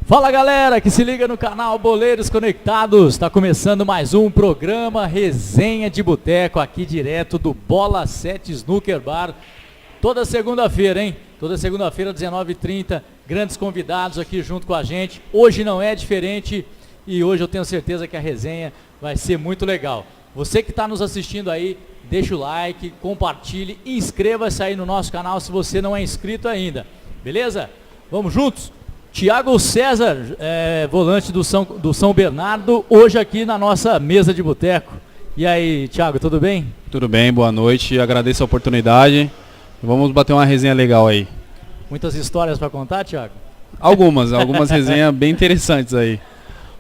Fala galera que se liga no canal Boleiros Conectados, está começando mais um programa Resenha de Boteco, aqui direto do Bola 7 Snooker Bar, toda segunda-feira, hein? Toda segunda-feira, 19h30, grandes convidados aqui junto com a gente. Hoje não é diferente e hoje eu tenho certeza que a resenha vai ser muito legal. Você que está nos assistindo aí, deixa o like, compartilhe, inscreva-se aí no nosso canal se você não é inscrito ainda, beleza? Vamos juntos? Thiago César, volante do São Bernardo, hoje aqui na nossa mesa de boteco. E aí, Thiago, tudo bem? Tudo bem, boa noite, agradeço a oportunidade. Vamos bater uma resenha legal aí. Muitas histórias para contar, Thiago? Algumas resenhas bem interessantes aí.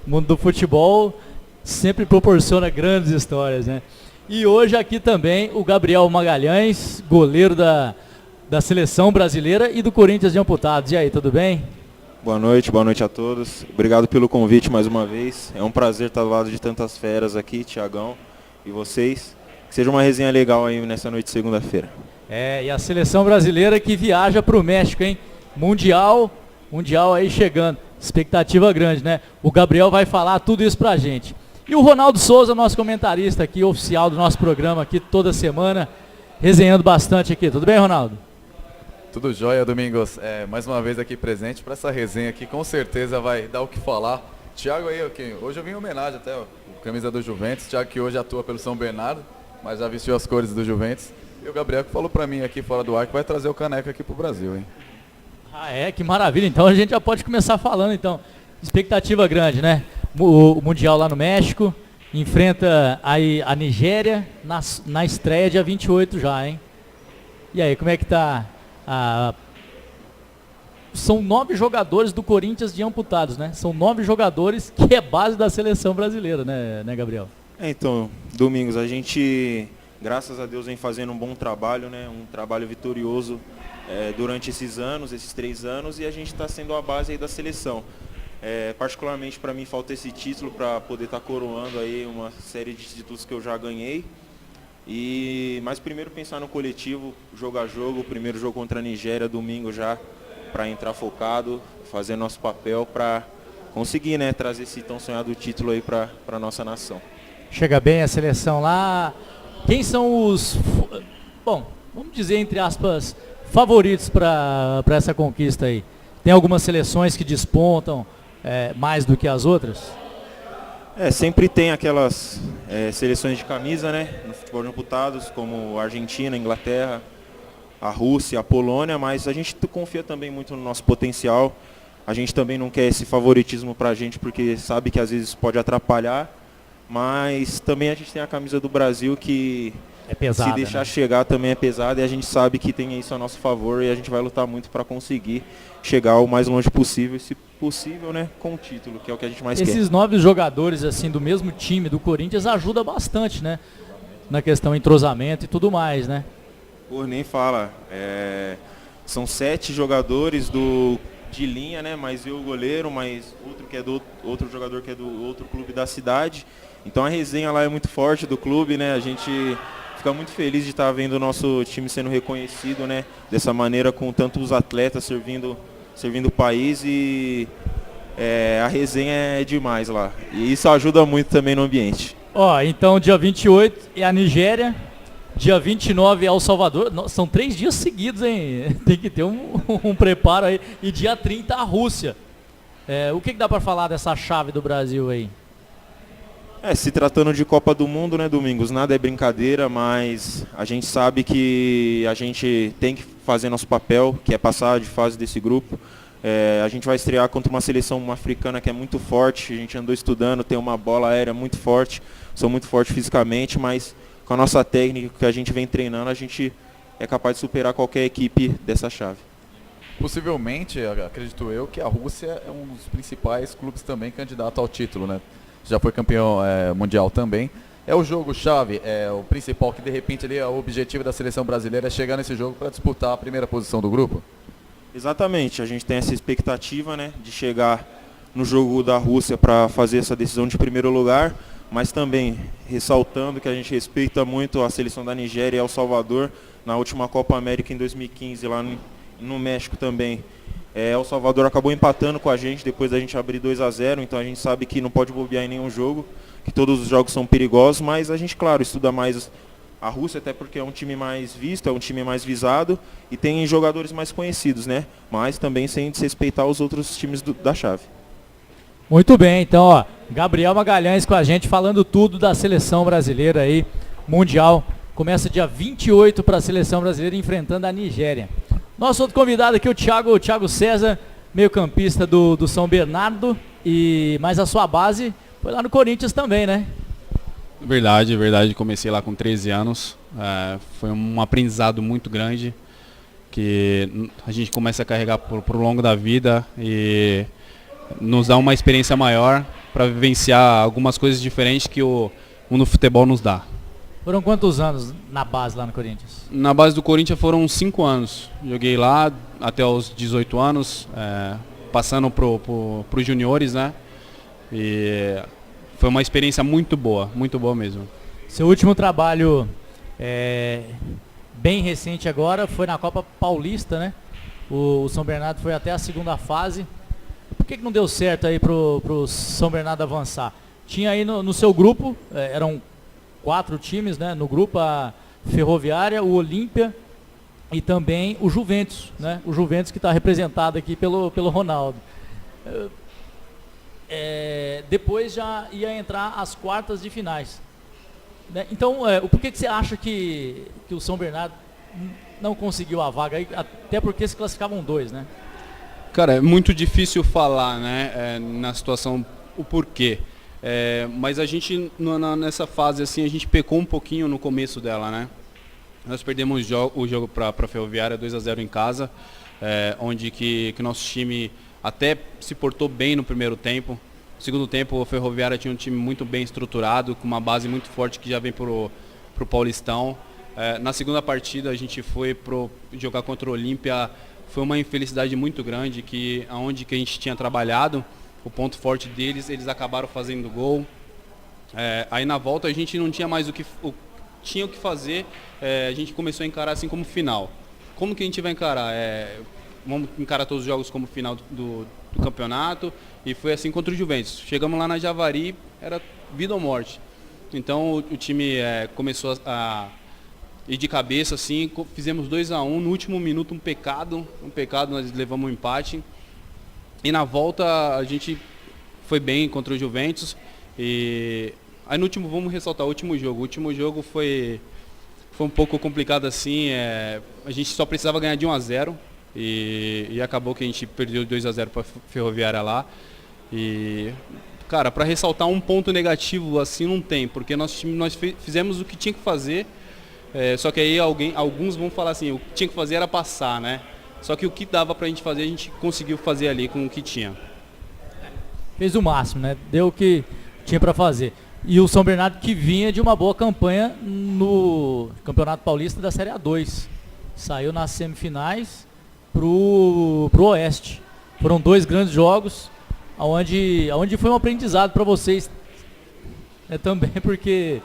O mundo do futebol sempre proporciona grandes histórias, né? E hoje aqui também o Gabriel Magalhães, goleiro da seleção brasileira e do Corinthians de Amputados. E aí, tudo bem? Boa noite a todos. Obrigado pelo convite mais uma vez. É um prazer estar do lado de tantas feras aqui, Thiagão e vocês. Que seja uma resenha legal aí nessa noite de segunda-feira. E a seleção brasileira que viaja para o México, hein? Mundial aí chegando. Expectativa grande, né? O Gabriel vai falar tudo isso pra gente. E o Ronaldo Souza, nosso comentarista aqui, oficial do nosso programa aqui toda semana, resenhando bastante aqui. Tudo bem, Ronaldo? Tudo jóia, Domingos. Mais uma vez aqui presente para essa resenha aqui, com certeza vai dar o que falar. Thiago aí, hoje eu vim em homenagem até a camisa do Juventus, Thiago que hoje atua pelo São Bernardo, mas já vestiu as cores do Juventus. E o Gabriel que falou para mim aqui fora do ar que vai trazer o caneco aqui pro Brasil, hein? Que maravilha. Então a gente já pode começar falando, então. Expectativa grande, né? O Mundial lá no México, enfrenta aí a Nigéria na estreia dia 28 já, hein? E aí, como é que tá? São 9 jogadores do Corinthians de Amputados, né? São 9 jogadores que é base da seleção brasileira, né Gabriel? Então, Domingos, a gente, graças a Deus, vem fazendo um bom trabalho, né? Um trabalho vitorioso durante esses 3 anos, e a gente está sendo a base aí da seleção. Particularmente para mim falta esse título para poder estar coroando aí uma série de títulos que eu já ganhei. Mas primeiro pensar no coletivo, jogo a jogo, o primeiro jogo contra a Nigéria, domingo já, para entrar focado, fazer nosso papel para conseguir, né, trazer esse tão sonhado título aí para a nossa nação. Chega bem a seleção lá. Quem são os, vamos dizer entre aspas, favoritos para essa conquista aí? Tem algumas seleções que despontam mais do que as outras? Sempre tem aquelas seleções de camisa, né, no futebol de amputados, como a Argentina, a Inglaterra, a Rússia, a Polônia, mas a gente confia também muito no nosso potencial. A gente também não quer esse favoritismo pra gente, porque sabe que às vezes pode atrapalhar, mas também a gente tem a camisa do Brasil que é pesada, se deixar, né? Chegar também é pesada, e a gente sabe que tem isso a nosso favor e a gente vai lutar muito para conseguir chegar o mais longe possível, se possível, né, com o título, que é o que a gente mais quer. Esses 9 jogadores assim do mesmo time do Corinthians ajuda bastante, né, na questão entrosamento e tudo mais, né? Nem fala. São 7 jogadores de linha, né, mais eu o goleiro, mais outro que é outro jogador que é do outro clube da cidade. Então a resenha lá é muito forte do clube, né? A gente fica muito feliz de estar vendo o nosso time sendo reconhecido, né, dessa maneira, com tantos atletas servindo o país, e a resenha é demais lá. E isso ajuda muito também no ambiente. Então dia 28 é a Nigéria, dia 29 é El Salvador. São 3 dias seguidos, hein? Tem que ter um preparo aí. E dia 30 a Rússia. O que dá para falar dessa chave do Brasil aí? Se tratando de Copa do Mundo, né, Domingos, nada é brincadeira, mas a gente sabe que a gente tem que fazer nosso papel, que é passar de fase desse grupo. A gente vai estrear contra uma seleção africana que é muito forte, a gente andou estudando, tem uma bola aérea muito forte, são muito fortes fisicamente, mas com a nossa técnica que a gente vem treinando, a gente é capaz de superar qualquer equipe dessa chave. Possivelmente, acredito eu, que a Rússia é um dos principais clubes também candidato ao título, né? Já foi campeão mundial também. É o jogo-chave, o principal, que de repente ali, o objetivo da seleção brasileira é chegar nesse jogo para disputar a primeira posição do grupo? Exatamente, a gente tem essa expectativa, né, de chegar no jogo da Rússia para fazer essa decisão de primeiro lugar, mas também ressaltando que a gente respeita muito a seleção da Nigéria e El Salvador na última Copa América em 2015, lá no México também. El Salvador acabou empatando com a gente depois da gente abrir 2-0, então a gente sabe que não pode bobear em nenhum jogo, que todos os jogos são perigosos, mas a gente, claro, estuda mais a Rússia, até porque é um time mais visto, é um time mais visado e tem jogadores mais conhecidos, né? Mas também sem desrespeitar os outros times da chave. Muito bem, então, ó, Gabriel Magalhães com a gente falando tudo da seleção brasileira aí, mundial. Começa dia 28 para a seleção brasileira enfrentando a Nigéria. Nosso outro convidado aqui, o Thiago César, meio-campista do São Bernardo, mas a sua base foi lá no Corinthians também, né? Verdade. Comecei lá com 13 anos. Foi um aprendizado muito grande que a gente começa a carregar pro longo da vida e nos dá uma experiência maior para vivenciar algumas coisas diferentes que o mundo do futebol nos dá. Foram quantos anos na base lá no Corinthians? Na base do Corinthians foram 5 anos. Joguei lá até os 18 anos, passando pro juniores, né? E foi uma experiência muito boa mesmo. Seu último trabalho bem recente agora foi na Copa Paulista, né? O São Bernardo foi até a segunda fase. Por que não deu certo aí pro São Bernardo avançar? Tinha aí no seu grupo, eram 4 times, né? No grupo, a Ferroviária, o Olímpia e também o Juventus, né? O Juventus que está representado aqui pelo Ronaldo. Depois já ia entrar as quartas de finais, né? Então, por que você acha que o São Bernardo não conseguiu a vaga aí? Até porque se classificavam 2, né? Cara, é muito difícil falar, né, na situação, o porquê. Mas a gente, nessa fase, assim, a gente pecou um pouquinho no começo dela, né? Nós perdemos o jogo para a Ferroviária 2-0 em casa, onde que nosso time até se portou bem no primeiro tempo. No segundo tempo, a Ferroviária tinha um time muito bem estruturado, com uma base muito forte que já vem pro Paulistão. Na segunda partida, a gente foi jogar contra o Olímpia. Foi uma infelicidade muito grande, que aonde que a gente tinha trabalhado, o ponto forte deles, eles acabaram fazendo gol. Aí na volta a gente não tinha mais o que fazer, a gente começou a encarar assim como final. Como que a gente vai encarar? Vamos encarar todos os jogos como final do campeonato, e foi assim contra o Juventus. Chegamos lá na Javari, era vida ou morte. Então o time começou a ir de cabeça, assim, fizemos 2-1, no último minuto um pecado, nós levamos um empate. E na volta a gente foi bem contra o Juventus. E aí no último, vamos ressaltar o último jogo foi um pouco complicado assim, a gente só precisava ganhar de 1-0 e acabou que a gente perdeu 2-0 para a Ferroviária lá. E, cara, para ressaltar um ponto negativo assim não tem, porque nós fizemos o que tinha que fazer, só que aí alguns vão falar assim, o que tinha que fazer era passar, né? Só que o que dava pra gente fazer, a gente conseguiu fazer ali com o que tinha. Fez o máximo, né? Deu o que tinha para fazer. E o São Bernardo que vinha de uma boa campanha no Campeonato Paulista da Série A2. Saiu nas semifinais pro Oeste. Foram 2 grandes jogos, onde foi um aprendizado para vocês. Também porque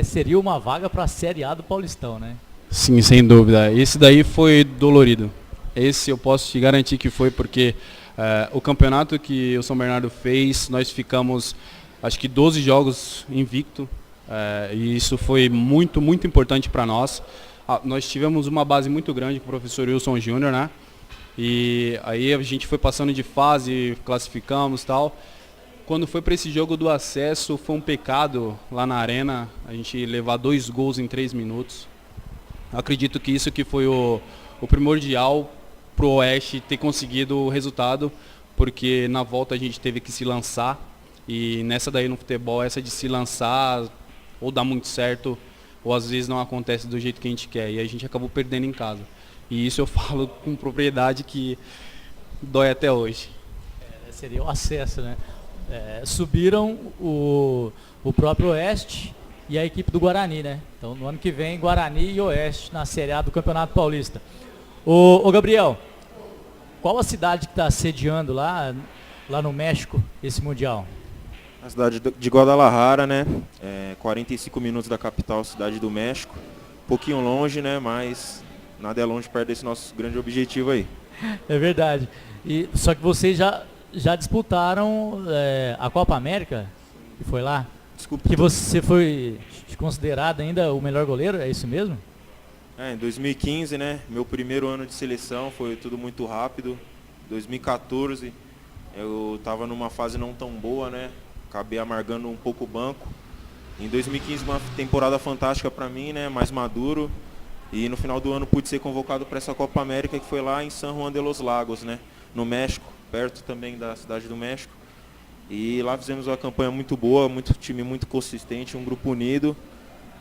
seria uma vaga para a Série A do Paulistão, né? Sim, sem dúvida. Esse daí foi dolorido. Esse eu posso te garantir que foi, porque o campeonato que o São Bernardo fez, nós ficamos, acho que 12 jogos invicto, e isso foi muito, muito importante para nós. Nós tivemos uma base muito grande com o professor Wilson Júnior, né? E aí a gente foi passando de fase, classificamos e tal. Quando foi para esse jogo do acesso, foi um pecado lá na arena, a gente levar 2 gols em 3 minutos. Acredito que isso que foi o primordial pro Oeste ter conseguido o resultado, porque na volta a gente teve que se lançar, e nessa daí no futebol, essa de se lançar, ou dá muito certo, ou às vezes não acontece do jeito que a gente quer, e a gente acabou perdendo em casa. E isso eu falo com propriedade que dói até hoje. Seria o acesso, né? Subiram o próprio Oeste e a equipe do Guarani, né? Então no ano que vem, Guarani e Oeste na Série A do Campeonato Paulista. Ô Gabriel, qual a cidade que está sediando lá no México esse Mundial? A cidade de Guadalajara, né? 45 minutos da capital, cidade do México. Um pouquinho longe, né? Mas nada é longe perto desse nosso grande objetivo aí. É verdade. Só que vocês já disputaram a Copa América, que foi lá? Desculpa. Que você foi considerado ainda o melhor goleiro, é isso mesmo? Em 2015, né? Meu primeiro ano de seleção, foi tudo muito rápido. 2014, eu estava numa fase não tão boa, né? Acabei amargando um pouco o banco. Em 2015, uma temporada fantástica para mim, né? Mais maduro. E no final do ano pude ser convocado para essa Copa América, que foi lá em San Juan de los Lagos, né? No México, perto também da cidade do México. E lá fizemos uma campanha muito boa, time muito consistente, um grupo unido.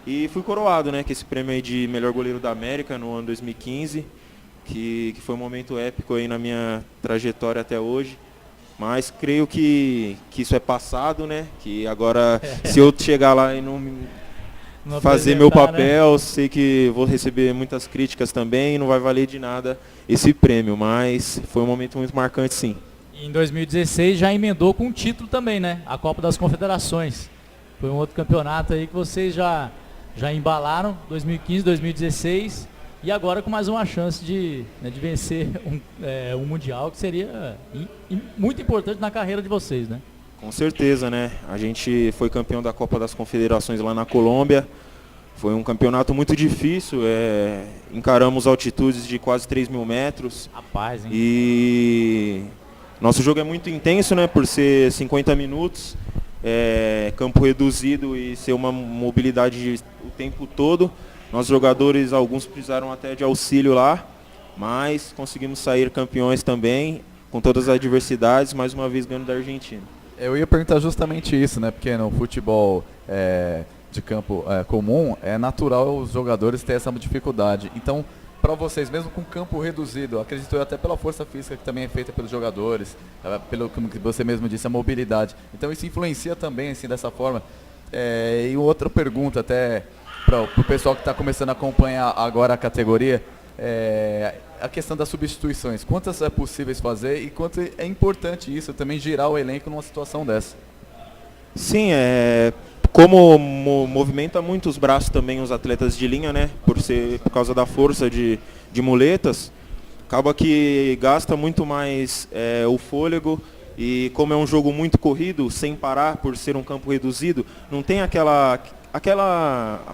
E fui coroado, né? Com esse prêmio aí de melhor goleiro da América no ano 2015, que foi um momento épico aí na minha trajetória até hoje. Mas creio que isso é passado, né? Que agora, se eu chegar lá e não fazer meu papel, né? Sei que vou receber muitas críticas também, não vai valer de nada esse prêmio, mas foi um momento muito marcante, sim. Em 2016 já emendou com um título também, né? A Copa das Confederações. Foi um outro campeonato aí que vocês já embalaram, 2015, 2016, e agora com mais uma chance de vencer um Mundial, que seria muito importante na carreira de vocês, né? Com certeza, né? A gente foi campeão da Copa das Confederações lá na Colômbia. Foi um campeonato muito difícil. Encaramos altitudes de quase 3.000 metros. Rapaz, hein? E nosso jogo é muito intenso, né? Por ser 50 minutos, campo reduzido e ser uma mobilidade o tempo todo. Nossos jogadores, alguns precisaram até de auxílio lá, mas conseguimos sair campeões também, com todas as adversidades, mais uma vez ganhando da Argentina. Eu ia perguntar justamente isso, né? Porque no futebol de campo comum, é natural os jogadores terem essa dificuldade. Então, para vocês, mesmo com campo reduzido, acredito eu até pela força física que também é feita pelos jogadores, pelo que você mesmo disse, a mobilidade. Então, isso influencia também, assim, dessa forma. E outra pergunta até para o pessoal que está começando a acompanhar agora a categoria, a questão das substituições, quantas é possível fazer e quanto é importante isso também girar o elenco numa situação dessa? Sim, como movimenta muito os braços também os atletas de linha, né? Por causa da força de muletas, acaba que gasta muito mais o fôlego. E como é um jogo muito corrido, sem parar, por ser um campo reduzido, não tem aquela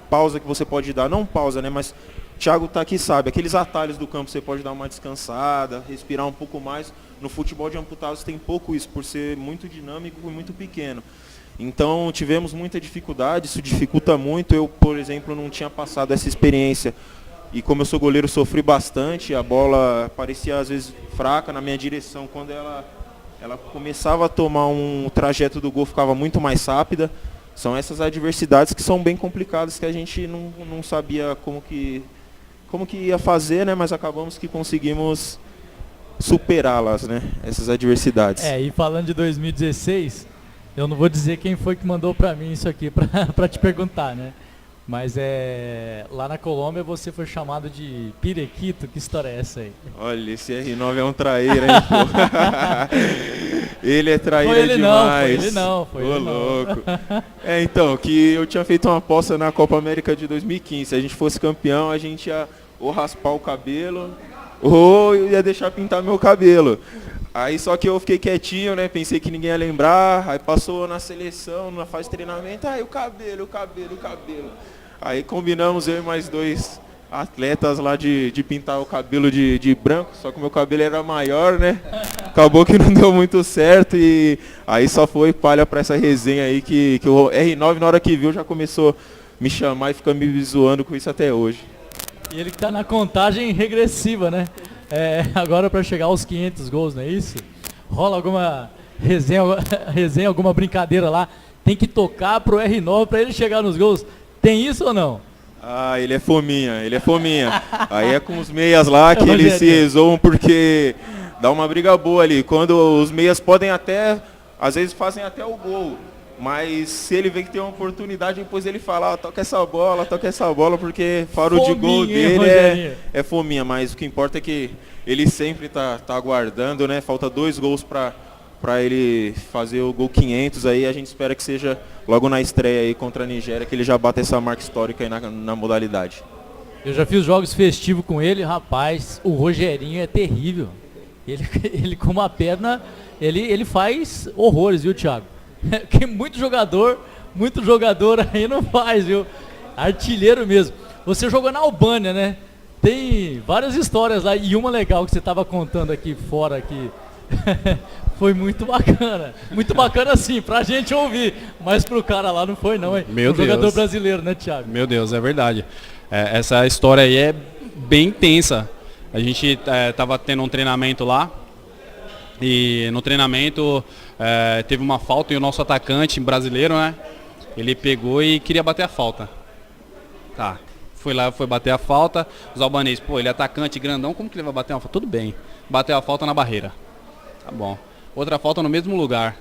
pausa que você pode dar, não pausa, né? Mas o Thiago tá aqui, sabe, aqueles atalhos do campo você pode dar uma descansada, respirar um pouco mais. No futebol de amputados tem pouco isso, por ser muito dinâmico e muito pequeno. Então tivemos muita dificuldade, isso dificulta muito. Eu, por exemplo, não tinha passado essa experiência. E como eu sou goleiro, sofri bastante. A bola parecia às vezes fraca na minha direção. Quando ela começava a tomar um trajeto do gol, ficava muito mais rápida. São essas adversidades que são bem complicadas, que a gente não sabia como que ia fazer, né? Mas acabamos que conseguimos superá-las, né? Essas adversidades. E falando de 2016, eu não vou dizer quem foi que mandou para mim isso aqui para te perguntar, né? Mas lá na Colômbia você foi chamado de Pirequito, que história é essa aí? Olha, esse R9 é um traíra, hein, pô? Ele é traíra demais. Foi ele não. Louco. Então, que eu tinha feito uma aposta na Copa América de 2015. Se a gente fosse campeão, a gente ia ou raspar o cabelo, ou eu ia deixar pintar meu cabelo. Aí só que eu fiquei quietinho, né? Pensei que ninguém ia lembrar. Aí passou na seleção, na fase de treinamento. Aí o cabelo. Aí combinamos eu e mais 2 atletas lá de pintar o cabelo de branco. Só que o meu cabelo era maior, né? Acabou que não deu muito certo. E aí só foi palha pra essa resenha aí que o R9 na hora que viu já começou a me chamar e fica me zoando com isso até hoje. E ele que tá na contagem regressiva, né? Agora para chegar aos 500 gols, não é isso? Rola alguma resenha, alguma brincadeira lá? Tem que tocar pro R9 para ele chegar nos gols. Tem isso ou não? Ah, ele é fominha. Aí é com os meias lá que eles se resolvam, porque dá uma briga boa ali. Quando os meias podem às vezes fazem até o gol. Mas se ele vê que tem uma oportunidade, depois ele fala, toca essa bola, porque faro de gol dele é fominha. Mas o que importa é que ele sempre tá aguardando, né? Falta 2 gols para ele fazer o gol 500 aí. A gente espera que seja logo na estreia aí contra a Nigéria, que ele já bata essa marca histórica aí na modalidade. Eu já fiz jogos festivos com ele, rapaz, o Rogerinho é terrível. ele com uma perna, ele faz horrores, viu, Thiago? Que muito jogador aí não faz, viu? Artilheiro mesmo. Você jogou na Albânia, né? Tem várias histórias lá e uma legal que você estava contando aqui fora aqui. Foi muito bacana. Muito bacana sim, pra gente ouvir. Mas pro cara lá não foi não, hein? Meu Deus. Jogador brasileiro, né, Thiago? Meu Deus, é verdade. Essa história aí é bem intensa. A gente tava tendo um treinamento lá. E no treinamento teve uma falta e o nosso atacante brasileiro, né? Ele pegou e queria bater a falta. Tá. Foi lá, foi bater a falta. Os albaneses, pô, ele é atacante grandão, como que ele vai bater uma falta? Tudo bem. Bateu a falta na barreira. Tá bom. Outra falta no mesmo lugar.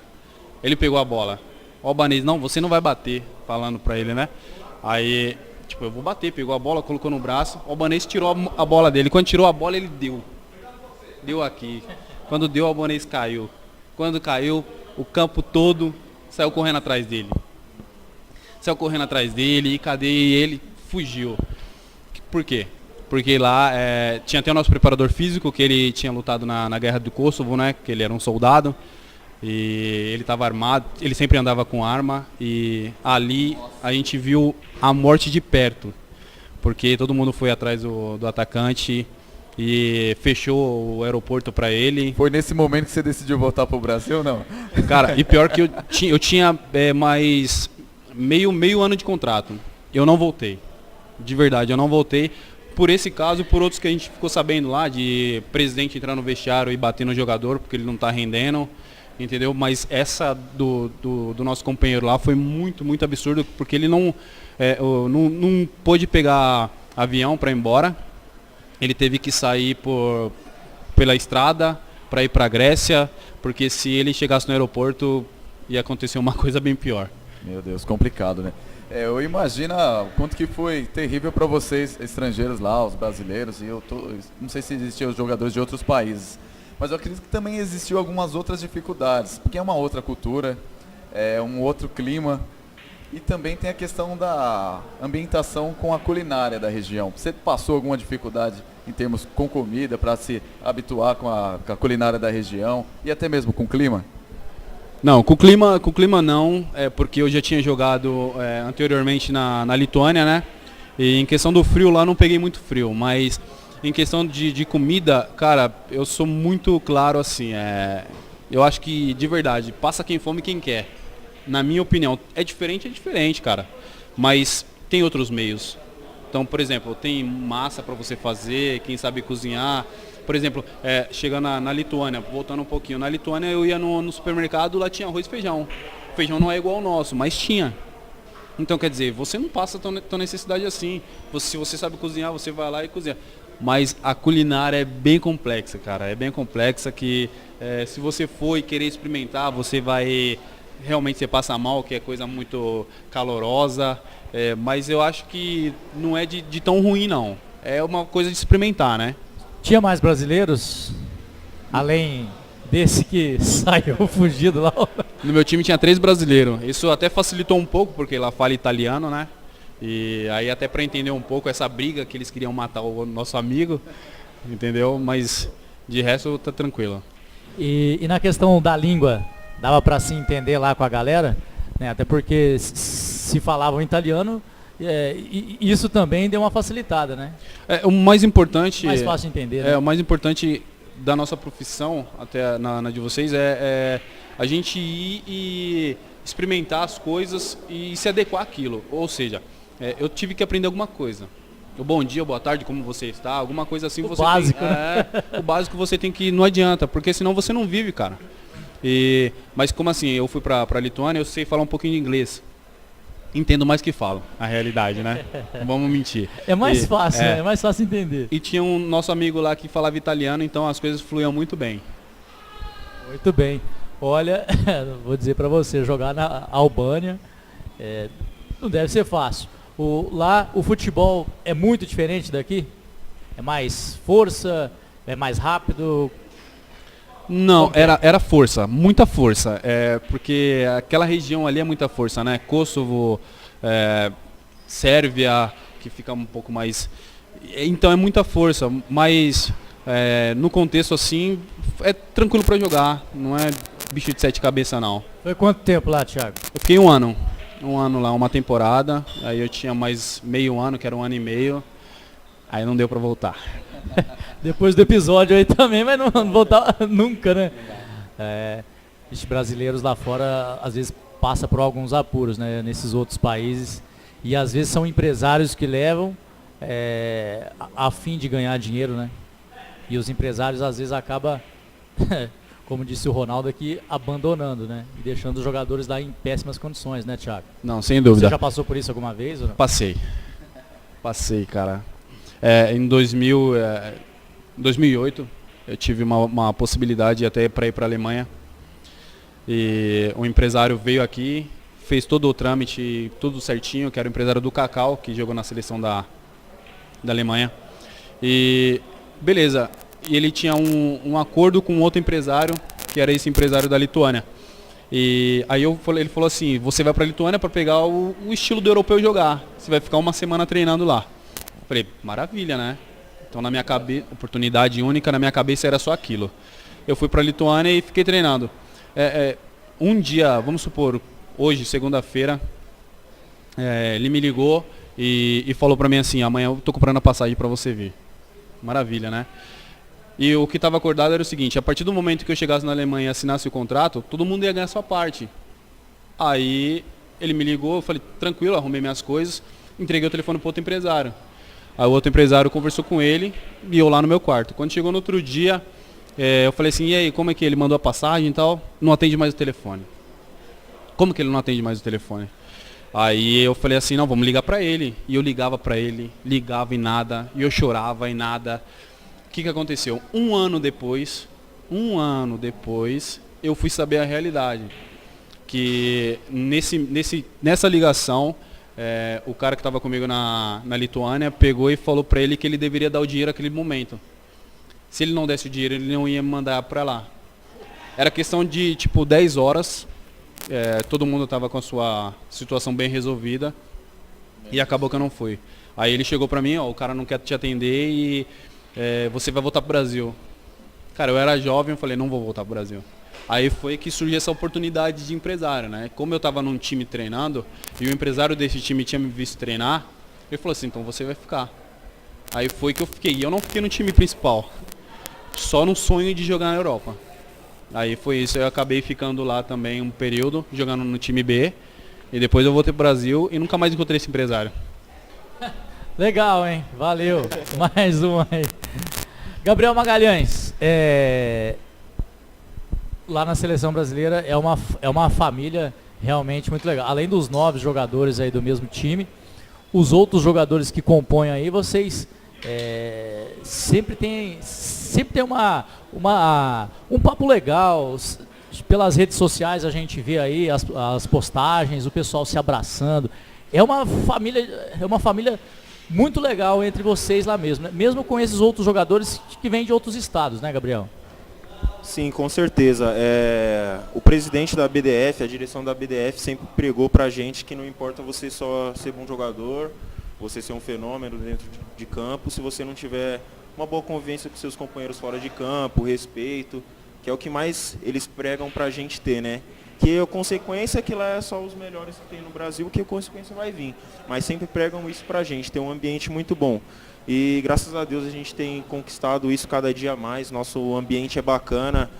Ele pegou a bola. O albanês, não, você não vai bater. Falando pra ele, né? Aí, tipo, eu vou bater. Pegou a bola, colocou no braço. O albanês tirou a bola dele. Quando tirou a bola, ele deu. Deu aqui. Quando deu, o albanês caiu. Quando caiu, o campo todo saiu correndo atrás dele. E cadê ele? Fugiu. Por quê? Porque lá tinha até o nosso preparador físico, que ele tinha lutado na guerra do Kosovo, né? Que ele era um soldado. E ele estava armado, ele sempre andava com arma. E ali a gente viu a morte de perto. Porque todo mundo foi atrás do atacante e fechou o aeroporto para ele. Foi nesse momento que você decidiu voltar pro Brasil ou não? Cara, e pior que eu tinha mais meio ano de contrato. Eu não voltei. De verdade, eu não voltei. Por esse caso e por outros que a gente ficou sabendo lá, de presidente entrar no vestiário e bater no jogador porque ele não tá rendendo, entendeu? Mas essa do nosso companheiro lá foi muito, muito absurdo, porque ele não pôde pegar avião para ir embora. Ele teve que sair pela estrada para ir para a Grécia, porque se ele chegasse no aeroporto ia acontecer uma coisa bem pior. Meu Deus, complicado, né? Eu imagino o quanto que foi terrível para vocês, estrangeiros lá, os brasileiros, e não sei se existiam os jogadores de outros países, mas eu acredito que também existiu algumas outras dificuldades, porque é uma outra cultura, é um outro clima, e também tem a questão da ambientação com a culinária da região. Você passou alguma dificuldade em termos com comida, para se habituar com a culinária da região, e até mesmo com o clima? Não, com o clima não, porque eu já tinha jogado anteriormente na Lituânia, né? E em questão do frio lá não peguei muito frio, mas em questão de comida, cara, eu sou muito claro assim, eu acho que de verdade, passa quem fome quem quer. Na minha opinião, é diferente, cara, mas tem outros meios. Então, por exemplo, tem massa para você fazer, quem sabe cozinhar. Por exemplo, chegando na Lituânia, voltando um pouquinho, na Lituânia eu ia no supermercado, lá tinha arroz e feijão. O feijão não é igual ao nosso, mas tinha. Então, quer dizer, você não passa tão necessidade assim. Se você sabe cozinhar, você vai lá e cozinha. Mas a culinária é bem complexa, cara. É bem complexa que se você for e querer experimentar, você vai... Realmente você passa mal, que é coisa muito calorosa. Mas eu acho que não é de tão ruim, não. É uma coisa de experimentar, né? Tinha mais brasileiros? Além desse que saiu fugido lá? No meu time tinha 3 brasileiros. Isso até facilitou um pouco, porque lá fala italiano, né? E aí até para entender um pouco essa briga que eles queriam matar o nosso amigo, entendeu? Mas de resto tá tranquilo. E na questão da língua, dava para se entender lá com a galera? Né? Até porque se falavam italiano... e isso também deu uma facilitada, né? O mais importante... Mais fácil de entender, né? O mais importante da nossa profissão, até na de vocês, é a gente ir e experimentar as coisas e se adequar àquilo. Ou seja, eu tive que aprender alguma coisa. O bom dia, boa tarde, como você está, alguma coisa assim. O básico. O básico você tem que... Não adianta, porque senão você não vive, cara. Mas como assim, eu fui pra Lituânia, eu sei falar um pouquinho de inglês. Entendo mais que falo, a realidade, né? Não vamos mentir. É mais fácil, né? É mais fácil entender. E tinha um nosso amigo lá que falava italiano, então as coisas fluíam muito bem. Muito bem. Olha, vou dizer para você, jogar na Albânia não deve ser fácil. Lá o futebol é muito diferente daqui? É mais força? É mais rápido? Não, era força, muita força, porque aquela região ali é muita força, né? Kosovo, Sérvia, que fica um pouco mais... Então é muita força, mas no contexto assim, é tranquilo para jogar, não é bicho de 7 cabeças não. Foi quanto tempo lá, Thiago? Eu fiquei um ano lá, uma temporada, aí eu tinha mais meio ano, que era 1 ano e meio, aí não deu para voltar. Depois do episódio aí também, mas não voltar nunca, né? Os brasileiros lá fora, às vezes, passa por alguns apuros, né? Nesses outros países. E às vezes são empresários que levam a fim de ganhar dinheiro, né? E os empresários, às vezes, acabam, como disse o Ronaldo aqui, abandonando, né? E deixando os jogadores lá em péssimas condições, né, Thiago? Não, sem dúvida. Você já passou por isso alguma vez? Ou não? Passei, cara. Em 2008, eu tive uma possibilidade até para ir para a Alemanha. E um empresário veio aqui, fez todo o trâmite, tudo certinho, que era o empresário do Cacau, que jogou na seleção da Alemanha. E beleza, e ele tinha um acordo com outro empresário, que era esse empresário da Lituânia. E aí ele falou assim, você vai para a Lituânia para pegar o estilo do europeu jogar, você vai ficar uma semana treinando lá. Eu falei, maravilha, né? Então na minha cabeça, oportunidade única, na minha cabeça era só aquilo. Eu fui para a Lituânia e fiquei treinando. Um dia, vamos supor, hoje, segunda-feira, ele me ligou e falou para mim assim, amanhã eu tô comprando a passagem para você vir. Maravilha, né? E o que estava acordado era o seguinte, a partir do momento que eu chegasse na Alemanha e assinasse o contrato, todo mundo ia ganhar a sua parte. Aí ele me ligou, eu falei, tranquilo, arrumei minhas coisas, entreguei o telefone para outro empresário. Aí o outro empresário conversou com ele e eu lá no meu quarto. Quando chegou no outro dia, eu falei assim, e aí, como é que ele mandou a passagem e tal? Não atende mais o telefone. Como que ele não atende mais o telefone? Aí eu falei assim, não, vamos ligar para ele. E eu ligava para ele, ligava e nada, e eu chorava e nada. O que aconteceu? Um ano depois, eu fui saber a realidade. Que nessa ligação, o cara que estava comigo na Lituânia pegou e falou para ele que ele deveria dar o dinheiro naquele momento. Se ele não desse o dinheiro, ele não ia me mandar para lá. Era questão de, 10 horas. Todo mundo estava com a sua situação bem resolvida. E acabou que eu não fui. Aí ele chegou para mim, o cara não quer te atender e você vai voltar para o Brasil. Cara, eu era jovem, eu falei, não vou voltar para o Brasil. Aí foi que surgiu essa oportunidade de empresário, né? Como eu estava num time treinando, e o empresário desse time tinha me visto treinar, ele falou assim, então você vai ficar. Aí foi que eu fiquei. E eu não fiquei no time principal. Só no sonho de jogar na Europa. Aí foi isso, eu acabei ficando lá também um período, jogando no time B. E depois eu voltei pro Brasil e nunca mais encontrei esse empresário. Legal, hein? Valeu. Mais um aí. Gabriel Magalhães, lá na seleção brasileira é uma família realmente muito legal. Além dos 9 jogadores aí do mesmo time, os outros jogadores que compõem aí, vocês sempre tem um papo legal. Pelas redes sociais a gente vê aí as postagens, o pessoal se abraçando. É uma família muito legal entre vocês lá mesmo, né? Mesmo com esses outros jogadores que vêm de outros estados, né, Gabriel? Sim, com certeza. O presidente da BDF, a direção da BDF sempre pregou pra gente que não importa você só ser bom jogador, você ser um fenômeno dentro de campo, se você não tiver uma boa convivência com seus companheiros fora de campo, respeito, que é o que mais eles pregam pra gente ter, né? Que a consequência é que lá é só os melhores que tem no Brasil, que a consequência vai vir. Mas sempre pregam isso pra gente, ter um ambiente muito bom. E graças a Deus a gente tem conquistado isso cada dia mais, nosso ambiente é bacana.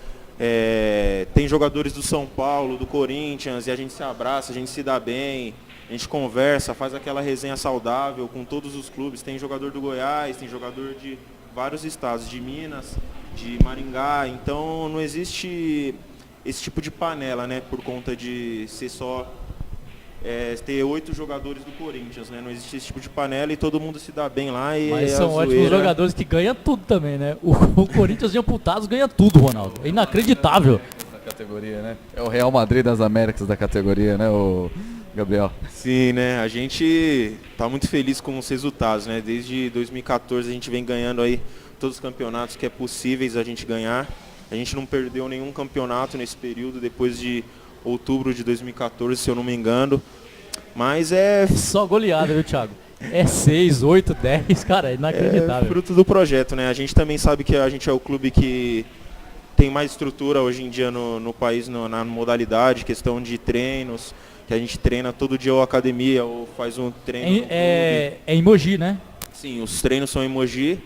Tem jogadores do São Paulo, do Corinthians, e a gente se abraça, a gente se dá bem, a gente conversa, faz aquela resenha saudável com todos os clubes. Tem jogador do Goiás, tem jogador de vários estados, de Minas, de Maringá, então não existe esse tipo de panela, né, por conta de ser só ter 8 jogadores do Corinthians, né, não existe esse tipo de panela e todo mundo se dá bem lá. Mas são ótimos jogadores que ganham tudo também, né, o Corinthians de amputados ganha tudo, Ronaldo, é inacreditável. Essa categoria, né, é o Real Madrid das Américas da categoria, né, o Gabriel? Sim, né, a gente tá muito feliz com os resultados, né, desde 2014 a gente vem ganhando aí todos os campeonatos que é possíveis a gente ganhar. A gente não perdeu nenhum campeonato nesse período, depois de outubro de 2014, se eu não me engano. Mas Só goleada, viu, Thiago? é 6, 8, 10, cara, é É inacreditável. fruto do projeto, né? A gente também sabe que a gente é o clube que tem mais estrutura hoje em dia no país, na modalidade, questão de treinos, que a gente treina todo dia ou academia, ou faz um treino no clube. É em Mogi, né? Sim, os treinos são em Mogi,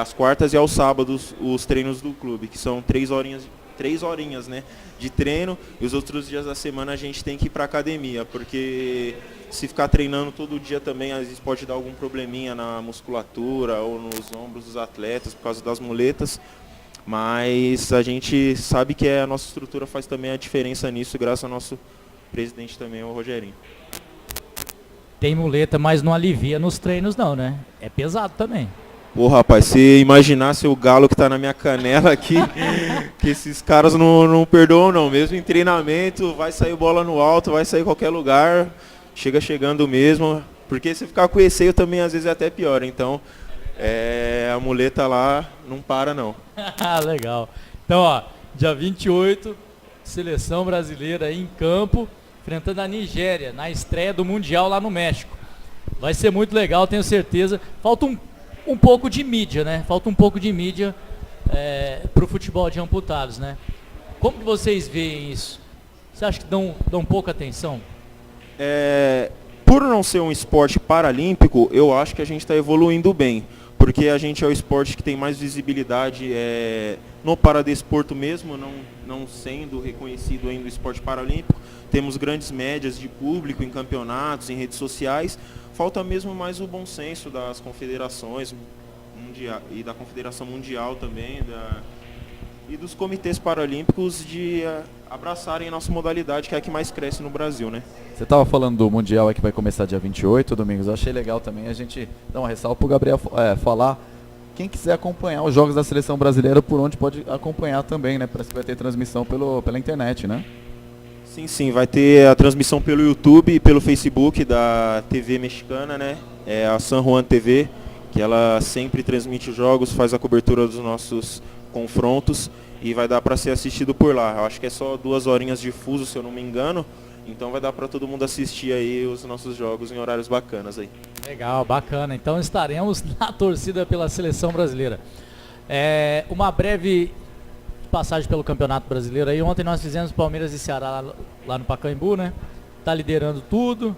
às quartas e aos sábados os treinos do clube, que são 3 horinhas, né, de treino, e os outros dias da semana a gente tem que ir para academia, porque se ficar treinando todo dia também, às vezes pode dar algum probleminha na musculatura ou nos ombros dos atletas por causa das muletas, mas a gente sabe que a nossa estrutura faz também a diferença nisso, graças ao nosso presidente também, o Rogerinho. Tem muleta, mas não alivia nos treinos não, né? É pesado também. Pô, rapaz, se imaginasse o galo que tá na minha canela aqui, que esses caras não perdoam não, mesmo em treinamento, vai sair bola no alto, vai sair em qualquer lugar, chega chegando mesmo, porque se ficar com receio também às vezes é até pior, então a muleta lá não para não. Legal. Então, ó, dia 28, seleção brasileira aí em campo, enfrentando a Nigéria, na estreia do Mundial lá no México. Vai ser muito legal, tenho certeza. Falta um pouco de mídia, né? Falta um pouco de mídia pro futebol de amputados, né? Como que vocês veem isso? Você acha que dão pouca atenção? Por não ser um esporte paralímpico, eu acho que a gente está evoluindo bem, porque a gente é o esporte que tem mais visibilidade no paradesporto mesmo, não sendo reconhecido ainda o esporte paralímpico. Temos grandes médias de público em campeonatos, em redes sociais. Falta mesmo mais o bom senso das confederações e da Confederação Mundial também, e dos comitês paralímpicos de abraçarem a nossa modalidade, que é a que mais cresce no Brasil, né? Você estava falando do Mundial que vai começar dia 28, Domingos. Eu achei legal também a gente dar uma ressalva para o Gabriel falar. Quem quiser acompanhar os jogos da seleção brasileira, por onde pode acompanhar também, né? Parece que vai ter transmissão pela internet, né? Sim, vai ter a transmissão pelo YouTube e pelo Facebook da TV mexicana, né? A San Juan TV, que ela sempre transmite os jogos, faz a cobertura dos nossos confrontos e vai dar para ser assistido por lá. Eu acho que é só 2 horinhas de fuso, se eu não me engano. Então vai dar para todo mundo assistir aí os nossos jogos em horários bacanas aí. Legal, bacana. Então estaremos na torcida pela seleção brasileira. Uma breve passagem pelo Campeonato Brasileiro aí. Ontem nós fizemos Palmeiras e Ceará lá no Pacaembu, né? Tá liderando tudo,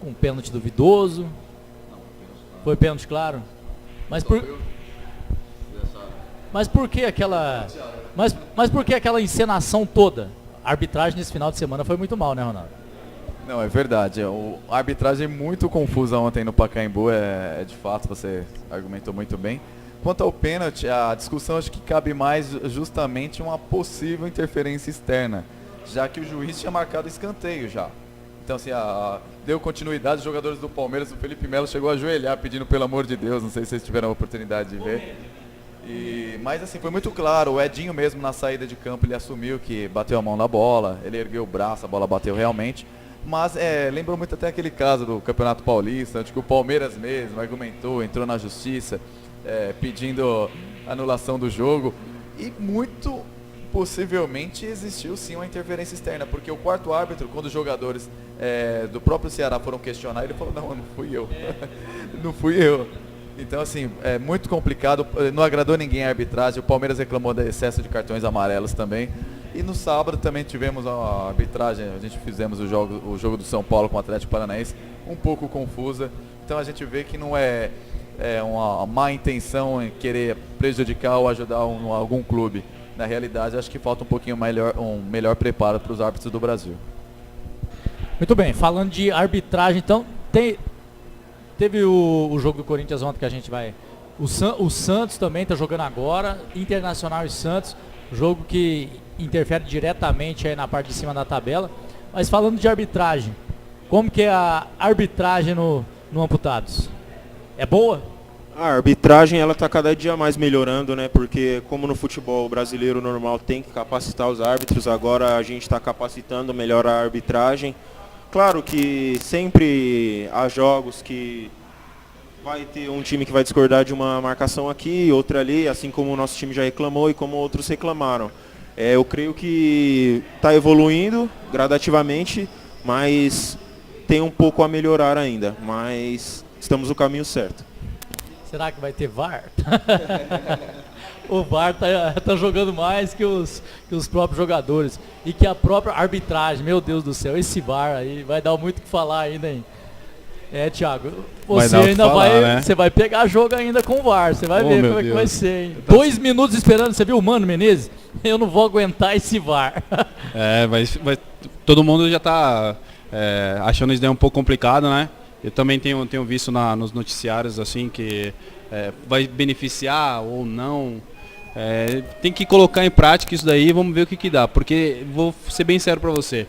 com um pênalti duvidoso. Foi pênalti, claro. Mas por que aquela... Mas por que aquela encenação toda? A arbitragem nesse final de semana foi muito mal, né, Ronaldo? Não, é verdade. A arbitragem muito confusa ontem no Pacaembu, de fato, você argumentou muito bem. Quanto ao pênalti, a discussão acho que cabe mais justamente uma possível interferência externa, já que o juiz tinha marcado escanteio já. Então, assim, deu continuidade, os jogadores do Palmeiras, o Felipe Melo chegou a ajoelhar pedindo pelo amor de Deus, não sei se vocês tiveram a oportunidade de ver. Mas assim, foi muito claro, o Edinho mesmo na saída de campo, ele assumiu que bateu a mão na bola, ele ergueu o braço, a bola bateu realmente. Mas lembrou muito até aquele caso do Campeonato Paulista, onde que o Palmeiras mesmo argumentou, entrou na justiça, pedindo anulação do jogo. E muito possivelmente existiu sim uma interferência externa, porque o quarto árbitro, quando os jogadores do próprio Ceará foram questionar, ele falou, não fui eu, não fui eu. Então assim, é muito complicado, não agradou ninguém a arbitragem, o Palmeiras reclamou do excesso de cartões amarelos também. E no sábado também tivemos a arbitragem, a gente fizemos o jogo do São Paulo com o Atlético Paranaense, um pouco confusa. Então a gente vê que não é uma má intenção em querer prejudicar ou ajudar algum clube. Na realidade, acho que falta um pouquinho um melhor preparo para os árbitros do Brasil. Muito bem, falando de arbitragem, então, teve o jogo do Corinthians ontem que a gente vai... O Santos também está jogando agora, Internacional e Santos, jogo que interfere diretamente aí na parte de cima da tabela. Mas falando de arbitragem, como que é a arbitragem no Amputados? É boa? A arbitragem ela está cada dia mais melhorando, né? Porque como no futebol brasileiro normal tem que capacitar os árbitros, agora a gente está capacitando melhor a arbitragem. Claro que sempre há jogos que vai ter um time que vai discordar de uma marcação aqui, outra ali, assim como o nosso time já reclamou e como outros reclamaram. Eu creio que está evoluindo gradativamente, mas tem um pouco a melhorar ainda. Mas estamos no caminho certo. Será que vai ter VAR? O VAR tá jogando mais que os próprios jogadores. E que a própria arbitragem, meu Deus do céu, esse VAR aí vai dar muito o que falar ainda, hein? Thiago, você ainda você vai pegar jogo ainda com o VAR, você vai ver como é que vai ser, hein? 2 minutos esperando, você viu o Mano Menezes? Eu não vou aguentar esse VAR. Todo mundo já tá achando isso daí um pouco complicado, né? Eu também tenho visto nos noticiários assim que vai beneficiar ou não. Tem que colocar em prática isso daí e vamos ver o que dá. Porque, vou ser bem sério pra você,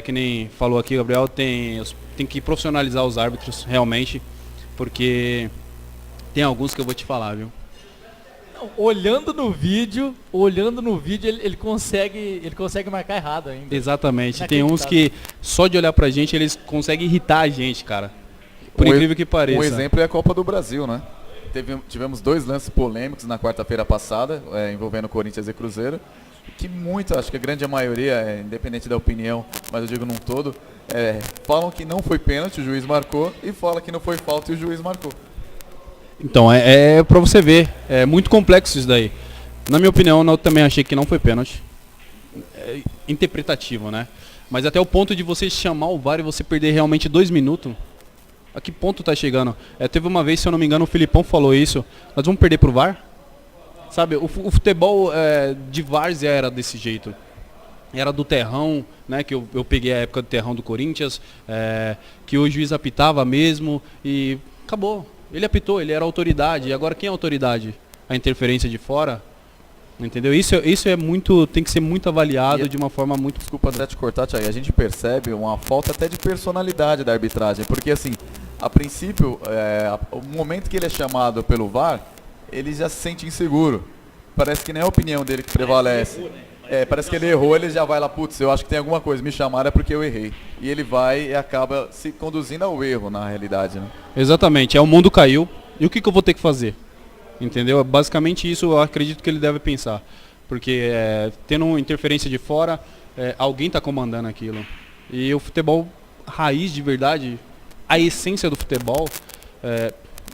que nem falou aqui o Gabriel, tem que profissionalizar os árbitros realmente, porque tem alguns que eu vou te falar, viu? Olhando no vídeo, ele consegue marcar errado ainda. Exatamente. Tem uns que só de olhar pra gente eles conseguem irritar a gente, cara. Por incrível que pareça. Um exemplo é a Copa do Brasil, né? Tivemos 2 lances polêmicos na quarta-feira passada, envolvendo Corinthians e Cruzeiro, que acho que a grande maioria, independente da opinião, mas eu digo num todo, falam que não foi pênalti, o juiz marcou, e fala que não foi falta e o juiz marcou. Então, pra você ver, é muito complexo isso daí. Na minha opinião, eu também achei que não foi pênalti. É interpretativo, né? Mas até o ponto de você chamar o VAR e você perder realmente 2 minutos, a que ponto tá chegando? Teve uma vez, se eu não me engano, o Filipão falou isso, nós vamos perder pro VAR? Sabe, o futebol de várzea era desse jeito. Era do terrão, né? Que eu peguei a época do terrão do Corinthians, que o juiz apitava mesmo e acabou. Ele apitou, ele era autoridade. E agora quem é autoridade? A interferência de fora? Entendeu? Isso tem que ser muito avaliado de uma forma muito... Desculpa até te cortar, Thiago. A gente percebe uma falta até de personalidade da arbitragem. Porque assim, a princípio, o momento que ele é chamado pelo VAR, ele já se sente inseguro. Parece que nem a opinião dele que prevalece. Parece que ele errou, ele já vai lá, putz, eu acho que tem alguma coisa, me chamaram é porque eu errei. E ele vai e acaba se conduzindo ao erro, na realidade, né? Exatamente, o mundo caiu, e o que eu vou ter que fazer? Entendeu? Basicamente isso eu acredito que ele deve pensar. Porque tendo uma interferência de fora, alguém está comandando aquilo. E o futebol raiz de verdade, a essência do futebol,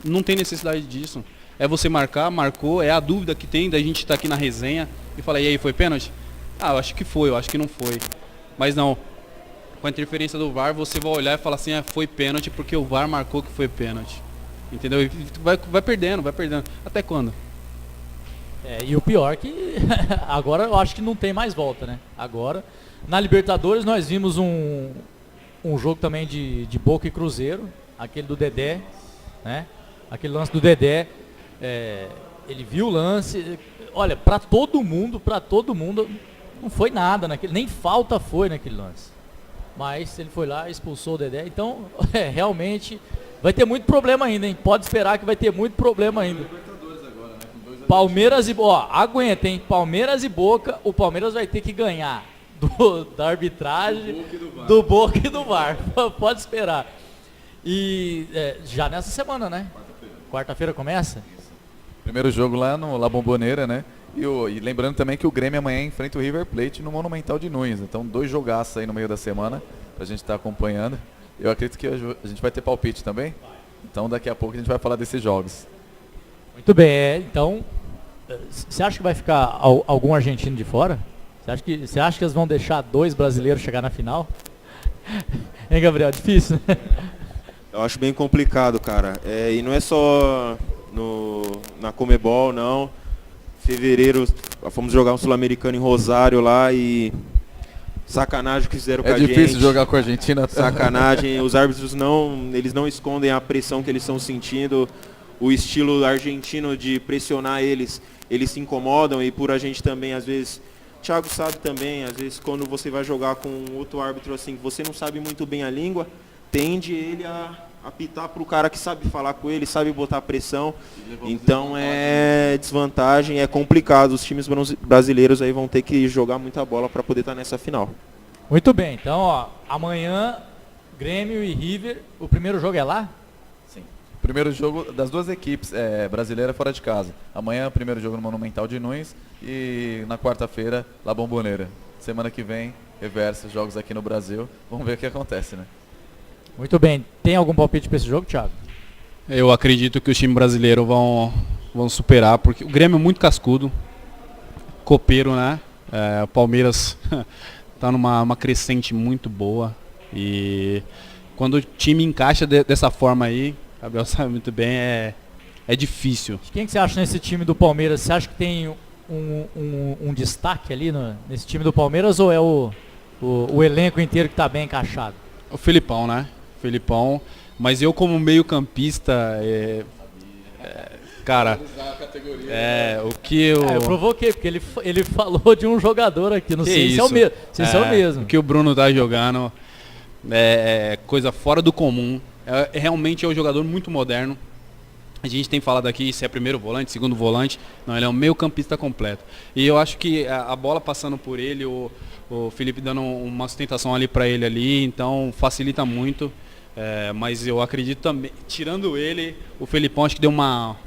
não tem necessidade disso. É você marcou, é a dúvida que tem da gente estar aqui na resenha e falar, e aí, foi pênalti? Eu acho que foi, eu acho que não foi. Mas não, com a interferência do VAR, você vai olhar e falar assim, foi pênalti porque o VAR marcou que foi pênalti. Entendeu? E vai perdendo. Até quando? E o pior que agora eu acho que não tem mais volta, né? Agora, na Libertadores nós vimos um jogo também de Boca e Cruzeiro, aquele do Dedé, né? Aquele lance do Dedé, ele viu o lance, olha, pra todo mundo, não foi nada naquele, nem falta foi naquele lance. Mas ele foi lá, expulsou o Dedé, então realmente vai ter muito problema ainda, hein? Pode esperar que vai ter muito problema ainda. Palmeiras e aguenta, hein? Palmeiras e Boca, o Palmeiras vai ter que ganhar da arbitragem, do Boca e do VAR. Pode esperar. E já nessa semana, né? Quarta-feira começa? Primeiro jogo lá no La Bombonera, né? E lembrando também que o Grêmio amanhã enfrenta o River Plate no Monumental de Nunes. Então 2 jogaços aí no meio da semana pra gente estar acompanhando. Eu acredito que a gente vai ter palpite também. Então daqui a pouco a gente vai falar desses jogos. Muito bem, então você acha que vai ficar algum argentino de fora? Você acha que eles vão deixar 2 brasileiros chegar na final? Hein, Gabriel? Difícil, né? Eu acho bem complicado, cara. E não é só na Comebol, não. Fevereiro, fomos jogar um Sul-Americano em Rosário lá e... Sacanagem que fizeram com a gente. É difícil jogar com a Argentina. Sacanagem. Os árbitros eles não escondem a pressão que eles estão sentindo. O estilo argentino de pressionar eles se incomodam. E por a gente também, às vezes... O Thiago sabe também, às vezes quando você vai jogar com outro árbitro assim, que você não sabe muito bem a língua, tende ele a apitar para o cara que sabe falar com ele, sabe botar pressão. Então é desvantagem, é complicado. Os times brasileiros aí vão ter que jogar muita bola para poder estar nessa final. Muito bem, então amanhã Grêmio e River, o primeiro jogo é lá? Sim. Primeiro jogo das 2 equipes, brasileira fora de casa. Amanhã primeiro jogo no Monumental de Nunes e na quarta-feira La Bombonera. Semana que vem, reverso, jogos aqui no Brasil. Vamos ver o que acontece, né? Muito bem. Tem algum palpite para esse jogo, Thiago? Eu acredito que os times brasileiros vão superar, porque o Grêmio é muito cascudo, copeiro, né? O Palmeiras está numa crescente muito boa e quando o time encaixa dessa forma aí, Gabriel sabe muito bem, é difícil. Quem que você acha nesse time do Palmeiras? Você acha que tem um destaque ali nesse time do Palmeiras ou é o elenco inteiro que está bem encaixado? O Felipão, né? Felipão, mas eu como meio campista, cara, o que eu... eu provoquei, porque ele falou de um jogador aqui, não sei se é o mesmo. Se é o mesmo. O que o Bruno tá jogando é coisa fora do comum, realmente é um jogador muito moderno. A gente tem falado aqui se é primeiro volante, segundo volante, não, ele é um meio campista completo. E eu acho que a bola passando por ele, o Felipe dando uma sustentação ali para ele ali, então facilita muito. Mas eu acredito também, tirando ele, o Felipão acho que deu uma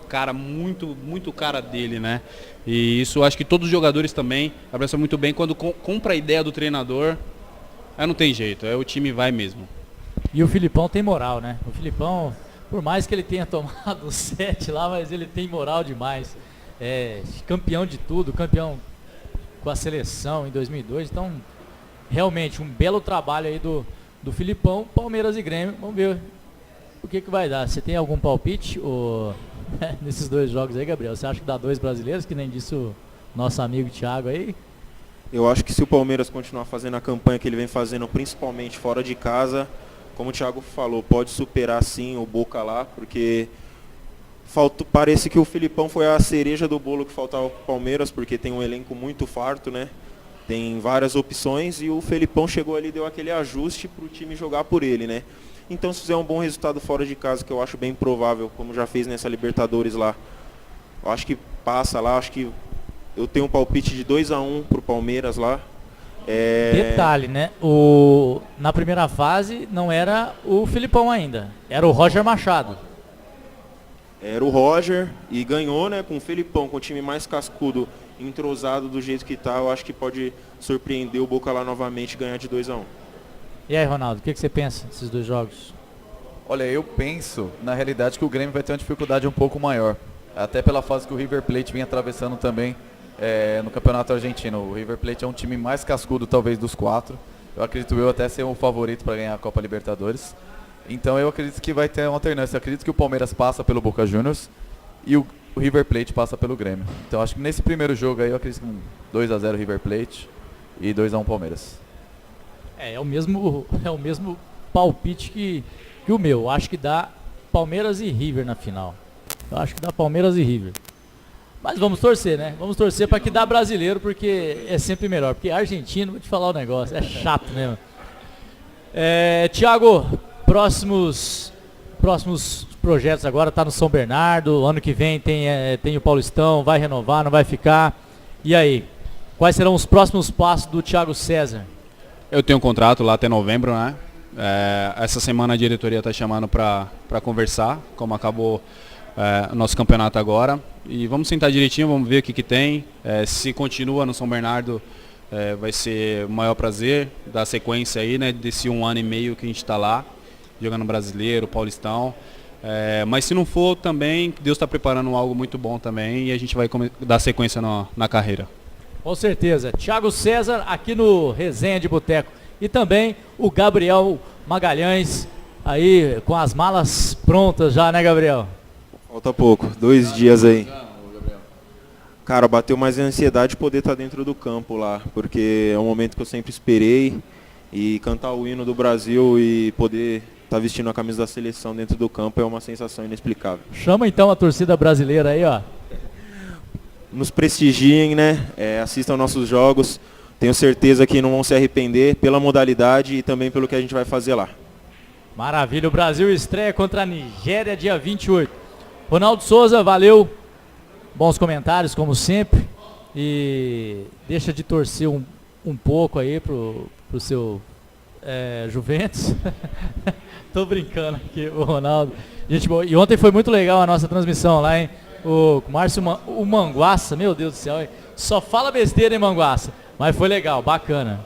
cara muito, muito cara dele, né? E isso acho que todos os jogadores também abraçam muito bem quando compra a ideia do treinador, aí não tem jeito, o time vai mesmo. E o Filipão tem moral, né? O Filipão, por mais que ele tenha tomado 7 lá, mas ele tem moral demais. Campeão de tudo, campeão com a seleção em 2002, então realmente um belo trabalho aí do Filipão, Palmeiras e Grêmio. Vamos ver o que vai dar. Você tem algum palpite nesses dois jogos aí, Gabriel? Você acha que dá 2 brasileiros, que nem disse o nosso amigo Thiago aí? Eu acho que se o Palmeiras continuar fazendo a campanha que ele vem fazendo, principalmente fora de casa, como o Thiago falou, pode superar sim o Boca lá, porque parece que o Filipão foi a cereja do bolo que faltava para o Palmeiras, porque tem um elenco muito farto, né? Tem várias opções e o Felipão chegou ali e deu aquele ajuste para o time jogar por ele, né? Então se fizer um bom resultado fora de casa, que eu acho bem provável, como já fez nessa Libertadores lá, eu acho que passa lá, acho que eu tenho um palpite de 2-1 pro Palmeiras lá. Detalhe, né? Na primeira fase não era o Filipão ainda, era o Roger Machado. Era o Roger e ganhou, né? Com o Felipão, com o time mais cascudo, entrosado do jeito que tá, eu acho que pode surpreender o Boca lá novamente e ganhar de 2-1. E aí, Ronaldo, o que você pensa desses dois jogos? Olha, eu penso, na realidade, que o Grêmio vai ter uma dificuldade um pouco maior. Até pela fase que o River Plate vinha atravessando também no Campeonato Argentino. O River Plate é um time mais cascudo, talvez, dos 4. Eu acredito até ser o favorito para ganhar a Copa Libertadores. Então eu acredito que vai ter uma alternância. Eu acredito que o Palmeiras passa pelo Boca Juniors e o River Plate passa pelo Grêmio. Então acho que nesse primeiro jogo aí eu acredito que 2-0 River Plate e 2-1 Palmeiras. É o mesmo palpite que o meu. Eu acho que dá Palmeiras e River na final. Eu acho que dá Palmeiras e River. Mas vamos torcer, né? Vamos torcer para que dá brasileiro, porque é sempre melhor. Porque argentino, vou te falar o negócio, é chato mesmo. Thiago, próximos projetos agora, tá no São Bernardo, ano que vem tem o Paulistão, vai renovar, não vai ficar. E aí, quais serão os próximos passos do Thiago César? Eu tenho um contrato lá até novembro, né? Essa semana a diretoria está chamando para conversar, como acabou o nosso campeonato agora. E vamos sentar direitinho, vamos ver o que tem. Se continua no São Bernardo, vai ser o maior prazer dar sequência aí, né? Desse 1 ano e meio que a gente está lá, jogando Brasileiro, Paulistão. Mas se não for também, Deus está preparando algo muito bom também e a gente vai dar sequência na carreira. Com certeza. Thiago César aqui no Resenha de Boteco. E também o Gabriel Magalhães aí com as malas prontas já, né, Gabriel? Falta pouco, 2 dias aí. Cara, bateu mais a ansiedade de poder estar dentro do campo lá, porque é um momento que eu sempre esperei, e cantar o hino do Brasil e poder estar vestindo a camisa da seleção dentro do campo é uma sensação inexplicável. Chama então a torcida brasileira aí, ó. Nos prestigiem, né? Assistam nossos jogos. Tenho certeza que não vão se arrepender pela modalidade e também pelo que a gente vai fazer lá. Maravilha, o Brasil estreia contra a Nigéria dia 28. Ronaldo Souza, valeu. Bons comentários, como sempre. E deixa de torcer um pouco aí pro seu Juventus. Tô brincando aqui, o Ronaldo. Gente boa. E ontem foi muito legal a nossa transmissão lá, hein? O Márcio o Manguaça, meu Deus do céu, hein? Só fala besteira, hein, Manguaça? Mas foi legal, bacana.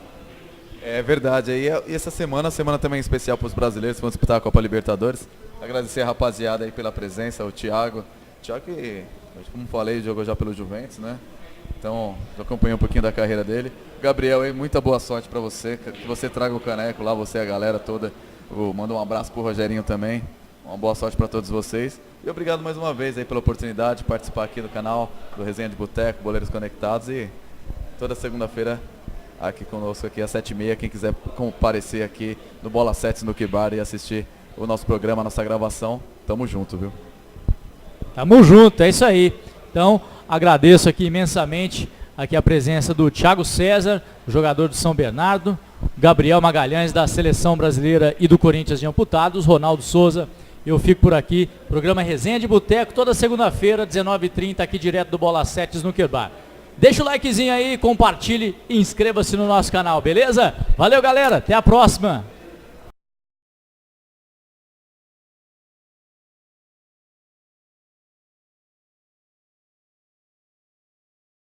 É verdade. E essa semana também é especial para os brasileiros que vão disputar a Copa Libertadores. Agradecer a rapaziada aí pela presença, o Thiago. Thiago que, como falei, jogou já pelo Juventus, né? Então, já acompanhei um pouquinho da carreira dele. Gabriel, aí, muita boa sorte para você, que você traga o caneco lá, você e a galera toda. Manda um abraço pro Rogerinho também. Uma boa sorte para todos vocês. E obrigado mais uma vez aí pela oportunidade de participar aqui do canal do Resenha de Boteco, Boleiros Conectados. E toda segunda-feira aqui conosco aqui às 7h30, quem quiser comparecer aqui no Bola 7 no Bar e assistir o nosso programa, a nossa gravação, tamo junto, viu? Tamo junto, é isso aí. Então, agradeço aqui imensamente aqui a presença do Thiago César, jogador do São Bernardo, Gabriel Magalhães da Seleção Brasileira e do Corinthians de Amputados, Ronaldo Souza. Eu fico por aqui, programa Resenha de Boteco, toda segunda-feira, 19h30, aqui direto do Bola 7 Snooker Bar. Deixa o likezinho aí, compartilhe e inscreva-se no nosso canal, beleza? Valeu, galera, até a próxima!